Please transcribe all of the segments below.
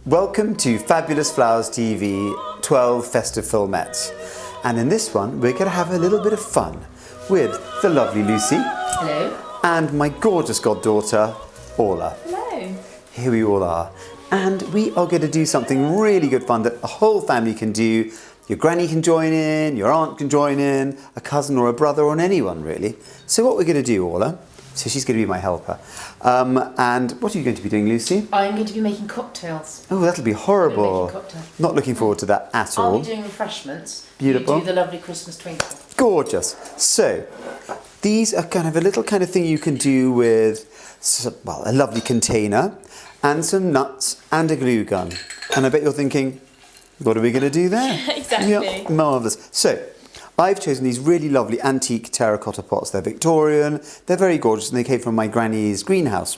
Welcome to Fabulous Flowers TV 12 Festive Filmettes. And in this one, we're going to have a little bit of fun with the lovely Lucy. Hello. And my gorgeous goddaughter, Orla. Hello. Here we all are. And we are going to do something really good fun that the whole family can do. Your granny can join in, your aunt can join in, a cousin or a brother or anyone really. So what we're going to do, Orla, so she's going to be my helper. And what are you going to be doing, Lucy? I'm going to be making cocktails. Oh, that'll be horrible. I'm going to make a cocktail. Not looking forward to that at all. I'll be doing refreshments. Beautiful. You do the lovely Christmas twinkle. Gorgeous. So, these are kind of a little kind of thing you can do with, well, a lovely container and some nuts and a glue gun. And I bet you're thinking, what are we going to do there? Exactly. Yeah, marvellous. So, I've chosen these really lovely antique terracotta pots. They're Victorian, they're very gorgeous, and they came from my granny's greenhouse.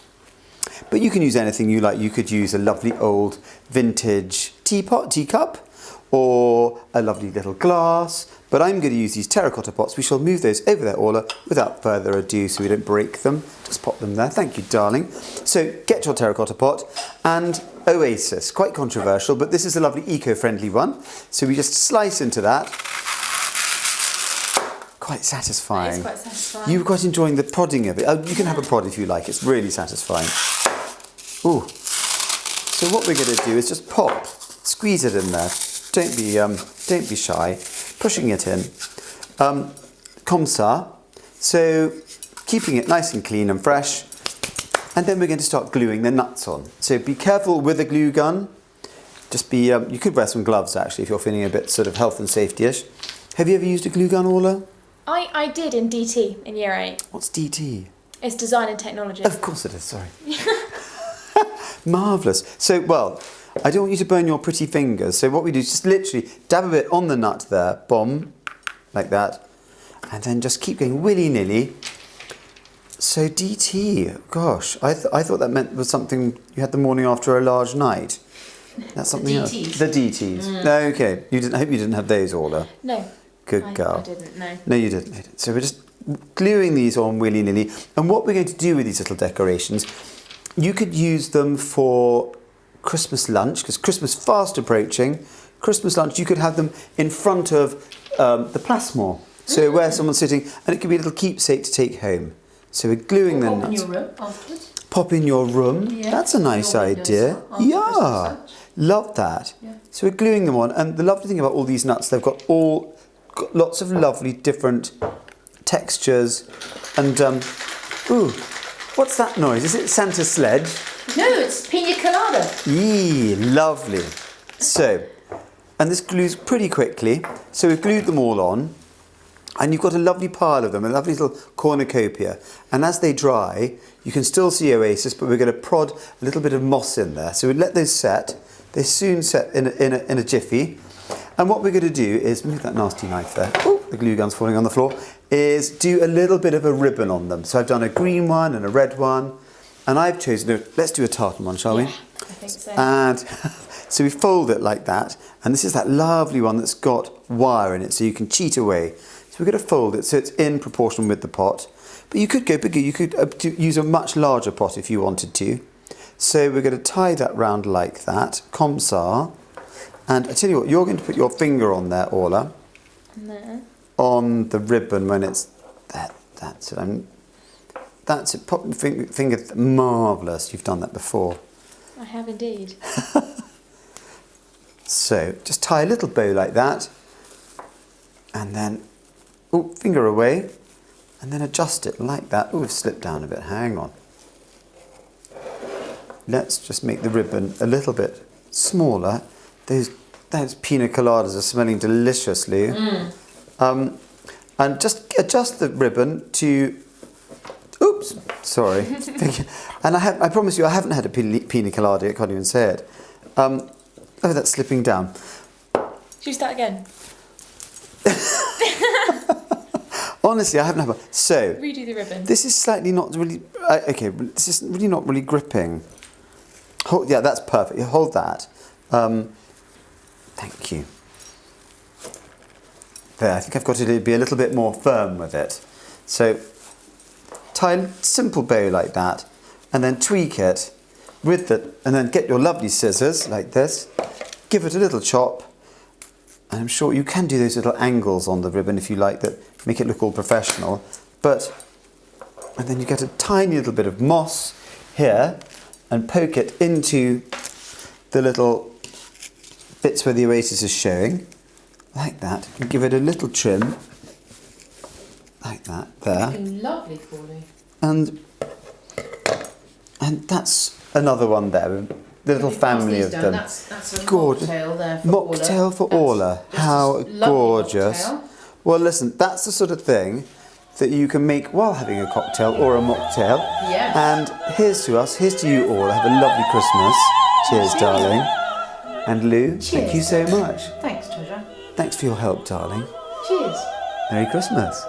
But you can use anything you like. You could use a lovely old vintage teacup, or a lovely little glass. But I'm going to use these terracotta pots. We shall move those over there, Orla, without further ado, so we don't break them. Just pop them there. Thank you, darling. So get your terracotta pot and Oasis. Quite controversial, but this is a lovely eco-friendly one. So we just slice into that. Quite satisfying. It is quite satisfying. You were quite enjoying the prodding of it. Oh, you can have a prod if you like. It's really satisfying. Ooh. So what we're going to do is just pop, squeeze it in there. Don't be shy. Pushing it in. Comme ça. So keeping it nice and clean and fresh. And then we're going to start gluing the nuts on. So be careful with a glue gun. Just be. You could wear some gloves actually if you're feeling a bit sort of health and safety-ish. Have you ever used a glue gun, Orla? I did in DT in year 8. What's DT? It's design and technology. Of course it is, sorry. Marvellous. So, well, I don't want you to burn your pretty fingers. So what we do is just literally dab a bit on the nut there, bomb, like that. And then just keep going willy-nilly. So DT, gosh, I thought that meant was something you had the morning after a large night. That's something else. The DTs. No, okay. I hope you didn't have those, Orla. No. Good girl. I didn't, no. No, you didn't. So we're just gluing these on willy-nilly. And what we're going to do with these little decorations, you could use them for Christmas lunch, because Christmas fast approaching. Christmas lunch, you could have them in front of the plasmor. So where someone's sitting, and it could be a little keepsake to take home. So we're gluing them. Pop in your room afterwards. Pop in your room. Yeah. That's a nice idea. Yeah, love that. Yeah. So we're gluing them on, and the lovely thing about all these nuts, they've got lots of lovely different textures. And ooh, what's that noise? Is it Santa's sledge? No, it's pina colada. Yee, lovely. So, and this glues pretty quickly. So we've glued them all on. And you've got a lovely pile of them, a lovely little cornucopia. And as they dry, you can still see Oasis, but we're going to prod a little bit of moss in there. So we let those set. They soon set in a jiffy. And what we're going to do is, move that nasty knife there. Ooh, the glue gun's falling on the floor. Is do a little bit of a ribbon on them. So I've done a green one and a red one. And I've chosen, let's do a tartan one, shall we? I think so. And so we fold it like that. And this is that lovely one that's got wire in it, so you can cheat away. So we're going to fold it so it's in proportion with the pot. But you could go bigger. You could use a much larger pot if you wanted to. So we're going to tie that round like that, comme ça. And I tell you what, you're going to put your finger on there, Orla. No. On the ribbon when it's that. That's it. That's it. Pop your finger. Marvellous. You've done that before. I have indeed. So just tie a little bow like that. And then, oh, finger away. And then adjust it like that. Oh, it's slipped down a bit. Hang on. Let's just make the ribbon a little bit smaller. Those pina coladas are smelling deliciously. And just adjust the ribbon to. Oops, sorry. And I promise you, I haven't had a pina colada. I can't even say it. Oh, that's slipping down. Should we start again? Honestly, I haven't had one. So Redo the ribbon. this is slightly not really. Okay, this is really not really gripping. Yeah, that's perfect. You hold that. Thank you. There, I think I've got to be a little bit more firm with it. So tie a simple bow like that, and then tweak it and then get your lovely scissors like this, give it a little chop, and I'm sure you can do those little angles on the ribbon if you like that, make it look all professional, and then you get a tiny little bit of moss here and poke it into the little bits where the oasis is showing, like that, and give it a little trim, like that, there. Looking lovely, Paulie. And that's another one there, the little family of them. That's a Gorgeous. mocktail there for Orla. Mocktail for Orla. Just How a lovely gorgeous. mocktail. Well, listen, that's the sort of thing that you can make while having a cocktail or a mocktail. Yes. And here's to you, Orla. Have a lovely Christmas. Cheers, darling. And Lou, thank you so much. Thanks, treasure. Thanks for your help, darling. Cheers. Merry Christmas.